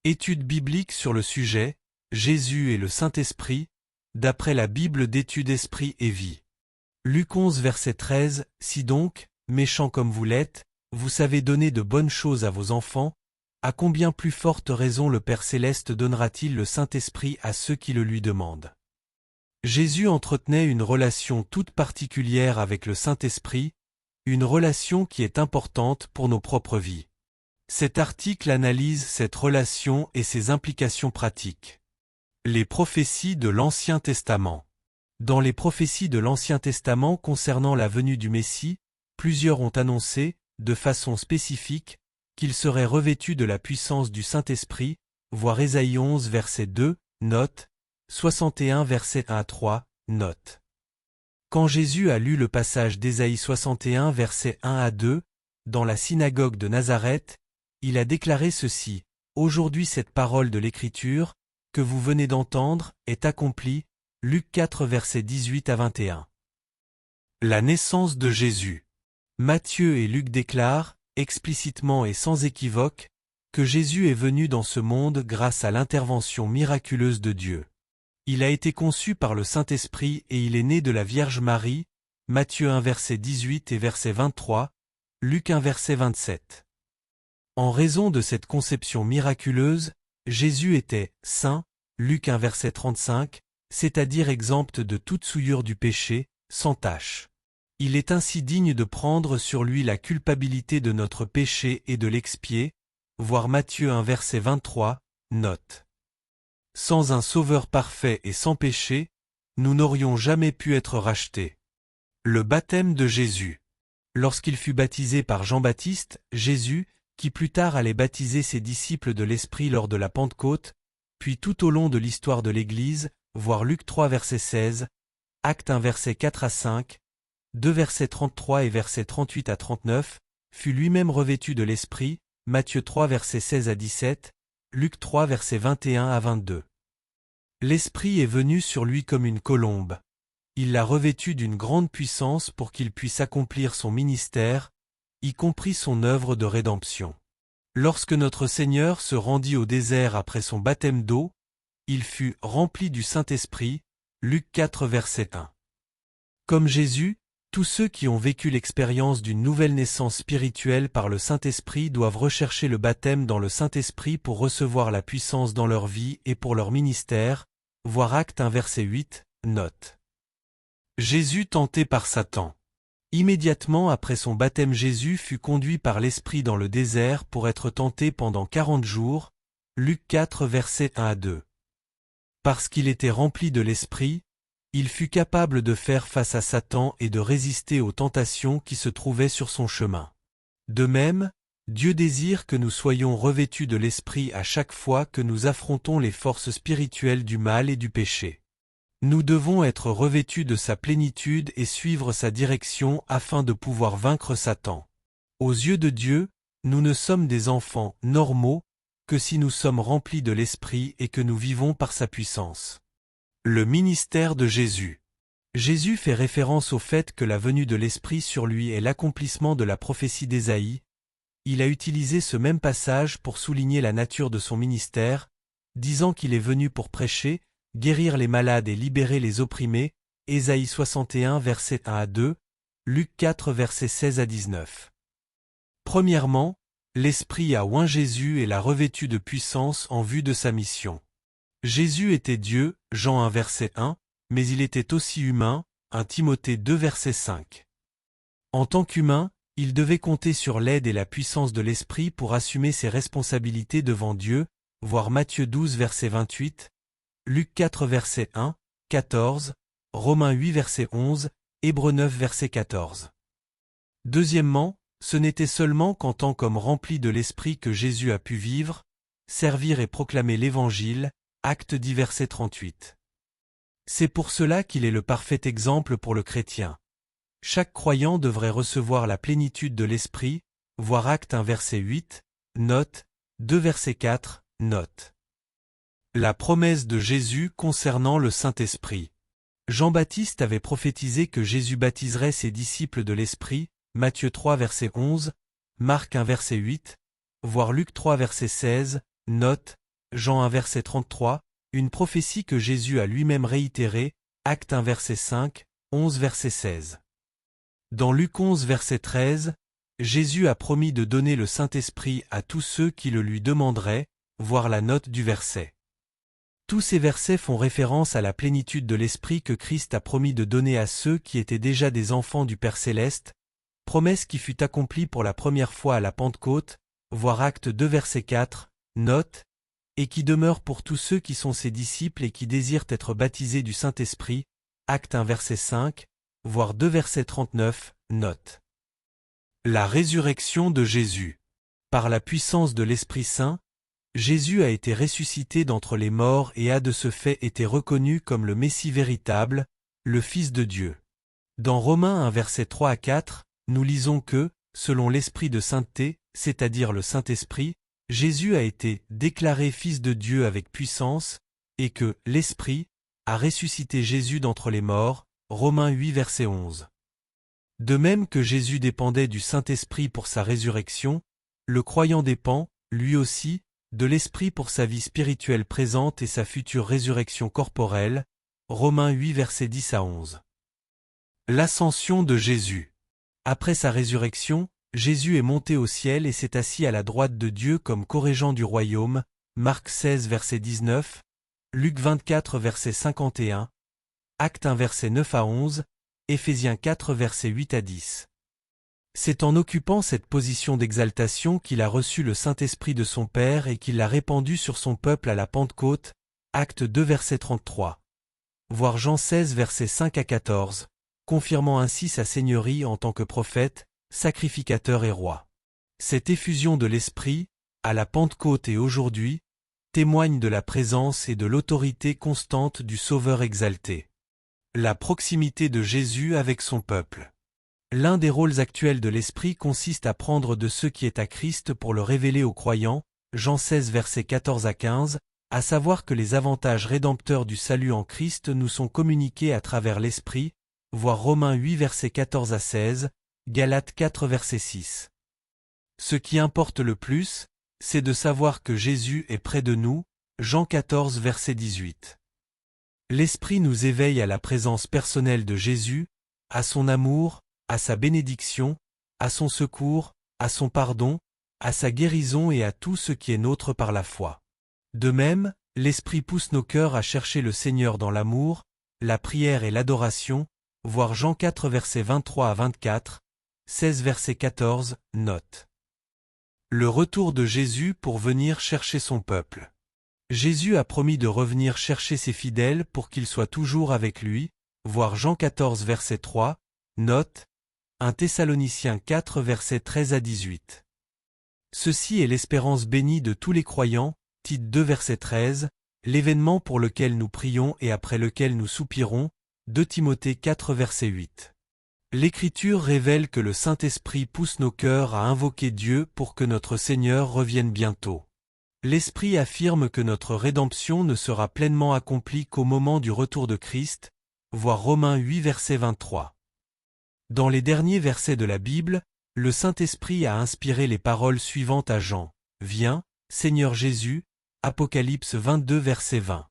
Étude biblique sur le sujet, Jésus et le Saint-Esprit, d'après la Bible d'études Esprit et Vie. Luc 11 verset 13, Si donc, méchants comme vous l'êtes, vous savez donner de bonnes choses à vos enfants, à combien plus forte raison le Père Céleste donnera-t-il le Saint-Esprit à ceux qui le lui demandent. Jésus entretenait une relation toute particulière avec le Saint-Esprit, une relation qui est importante pour nos propres vies. Cet article analyse cette relation et ses implications pratiques. Les prophéties de l'Ancien Testament. Dans les prophéties de l'Ancien Testament concernant la venue du Messie, plusieurs ont annoncé, de façon spécifique, qu'il serait revêtu de la puissance du Saint-Esprit, voir Ésaïe 11 verset 2, note, 61 verset 1 à 3, note. Quand Jésus a lu le passage d'Ésaïe 61 verset 1 à 2, dans la synagogue de Nazareth, il a déclaré ceci, « Aujourd'hui cette parole de l'Écriture, que vous venez d'entendre, est accomplie. » Luc 4 versets 18 à 21. La naissance de Jésus. Matthieu et Luc déclarent, explicitement et sans équivoque, que Jésus est venu dans ce monde grâce à l'intervention miraculeuse de Dieu. Il a été conçu par le Saint-Esprit et il est né de la Vierge Marie, Matthieu 1 verset 18 et verset 23, Luc 1 verset 27. En raison de cette conception miraculeuse, Jésus était « saint », Luc 1 verset 35, c'est-à-dire exempt de toute souillure du péché, sans tache. Il est ainsi digne de prendre sur lui la culpabilité de notre péché et de l'expier, voir Matthieu 1 verset 23, note. Sans un Sauveur parfait et sans péché, nous n'aurions jamais pu être rachetés. Le baptême de Jésus. Lorsqu'il fut baptisé par Jean-Baptiste, Jésus, qui plus tard allait baptiser ses disciples de l'Esprit lors de la Pentecôte, puis tout au long de l'histoire de l'Église, voir Luc 3 verset 16, Actes 1 verset 4 à 5, 2 versets 33 et versets 38 à 39, fut lui-même revêtu de l'Esprit, Matthieu 3 verset 16 à 17, Luc 3 verset 21 à 22. L'Esprit est venu sur lui comme une colombe. Il l'a revêtu d'une grande puissance pour qu'il puisse accomplir son ministère, y compris son œuvre de rédemption. Lorsque notre Seigneur se rendit au désert après son baptême d'eau, il fut rempli du Saint-Esprit, Luc 4 verset 1. Comme Jésus, tous ceux qui ont vécu l'expérience d'une nouvelle naissance spirituelle par le Saint-Esprit doivent rechercher le baptême dans le Saint-Esprit pour recevoir la puissance dans leur vie et pour leur ministère, voir Actes 1 verset 8, note. Jésus tenté par Satan. Immédiatement après son baptême, Jésus fut conduit par l'Esprit dans le désert pour être tenté pendant 40 jours, Luc 4 versets 1 à 2. Parce qu'il était rempli de l'Esprit, il fut capable de faire face à Satan et de résister aux tentations qui se trouvaient sur son chemin. De même, Dieu désire que nous soyons revêtus de l'Esprit à chaque fois que nous affrontons les forces spirituelles du mal et du péché. Nous devons être revêtus de sa plénitude et suivre sa direction afin de pouvoir vaincre Satan. Aux yeux de Dieu, nous ne sommes des enfants normaux que si nous sommes remplis de l'Esprit et que nous vivons par sa puissance. Le ministère de Jésus. Jésus fait référence au fait que la venue de l'Esprit sur lui est l'accomplissement de la prophétie d'Ésaïe. Il a utilisé ce même passage pour souligner la nature de son ministère, disant qu'il est venu pour prêcher, guérir les malades et libérer les opprimés, Ésaïe 61 versets 1 à 2, Luc 4 versets 16 à 19. Premièrement, l'Esprit a oint Jésus et l'a revêtu de puissance en vue de sa mission. Jésus était Dieu, Jean 1 verset 1, mais il était aussi humain, 1 Timothée 2 verset 5. En tant qu'humain, il devait compter sur l'aide et la puissance de l'Esprit pour assumer ses responsabilités devant Dieu, voir Matthieu 12 verset 28, Luc 4 verset 1, 14, Romains 8 verset 11, Hébreux 9 verset 14. Deuxièmement, ce n'était seulement qu'en tant qu'homme rempli de l'Esprit que Jésus a pu vivre, servir et proclamer l'Évangile, Actes 10 verset 38. C'est pour cela qu'il est le parfait exemple pour le chrétien. Chaque croyant devrait recevoir la plénitude de l'Esprit, voir Actes 1 verset 8, note, 2 verset 4, note. La promesse de Jésus concernant le Saint-Esprit. Jean-Baptiste avait prophétisé que Jésus baptiserait ses disciples de l'Esprit, Matthieu 3 verset 11, Marc 1 verset 8, voir Luc 3 verset 16, note, Jean 1 verset 33, une prophétie que Jésus a lui-même réitérée, Actes 1 verset 5, 11 verset 16. Dans Luc 11 verset 13, Jésus a promis de donner le Saint-Esprit à tous ceux qui le lui demanderaient, voir la note du verset. Tous ces versets font référence à la plénitude de l'Esprit que Christ a promis de donner à ceux qui étaient déjà des enfants du Père Céleste, promesse qui fut accomplie pour la première fois à la Pentecôte, voir Actes 2 verset 4, note, et qui demeure pour tous ceux qui sont ses disciples et qui désirent être baptisés du Saint-Esprit, Actes 1 verset 5, voir 2 verset 39, note. La résurrection de Jésus. Par la puissance de l'Esprit Saint, Jésus a été ressuscité d'entre les morts et a de ce fait été reconnu comme le Messie véritable, le Fils de Dieu. Dans Romains 1 verset 3 à 4, nous lisons que, selon l'Esprit de sainteté, c'est-à-dire le Saint-Esprit, Jésus a été déclaré Fils de Dieu avec puissance, et que l'Esprit a ressuscité Jésus d'entre les morts, Romains 8 verset 11. De même que Jésus dépendait du Saint-Esprit pour sa résurrection, le croyant dépend, lui aussi, de l'Esprit pour sa vie spirituelle présente et sa future résurrection corporelle, Romains 8 versets 10 à 11. L'ascension de Jésus. Après sa résurrection, Jésus est monté au ciel et s'est assis à la droite de Dieu comme co-régent du royaume, Marc 16 verset 19, Luc 24 verset 51, Actes 1 verset 9 à 11, Éphésiens 4 verset 8 à 10. C'est en occupant cette position d'exaltation qu'il a reçu le Saint-Esprit de son Père et qu'il l'a répandu sur son peuple à la Pentecôte, Actes 2 verset 33. Voir Jean 16 verset 5 à 14, confirmant ainsi sa seigneurie en tant que prophète, sacrificateur et roi. Cette effusion de l'Esprit, à la Pentecôte et aujourd'hui, témoigne de la présence et de l'autorité constante du Sauveur exalté. La proximité de Jésus avec son peuple. L'un des rôles actuels de l'Esprit consiste à prendre de ce qui est à Christ pour le révéler aux croyants, Jean 16 versets 14 à 15, à savoir que les avantages rédempteurs du salut en Christ nous sont communiqués à travers l'Esprit, voir Romains 8 versets 14 à 16, Galates 4 verset 6. Ce qui importe le plus, c'est de savoir que Jésus est près de nous, Jean 14 verset 18. L'Esprit nous éveille à la présence personnelle de Jésus, à son amour, à sa bénédiction, à son secours, à son pardon, à sa guérison et à tout ce qui est nôtre par la foi. De même, l'Esprit pousse nos cœurs à chercher le Seigneur dans l'amour, la prière et l'adoration, voir Jean 4 versets 23 à 24, 16 verset 14, note. Le retour de Jésus pour venir chercher son peuple. Jésus a promis de revenir chercher ses fidèles pour qu'ils soient toujours avec lui, voir Jean 14 verset 3, note, 1 Thessaloniciens 4 versets 13 à 18. Ceci est l'espérance bénie de tous les croyants, Tite 2 verset 13, l'événement pour lequel nous prions et après lequel nous soupirons, 2 Timothée 4 verset 8. L'Écriture révèle que le Saint-Esprit pousse nos cœurs à invoquer Dieu pour que notre Seigneur revienne bientôt. L'Esprit affirme que notre rédemption ne sera pleinement accomplie qu'au moment du retour de Christ, voir Romains 8 verset 23. Dans les derniers versets de la Bible, le Saint-Esprit a inspiré les paroles suivantes à Jean. Viens, Seigneur Jésus, Apocalypse 22 verset 20.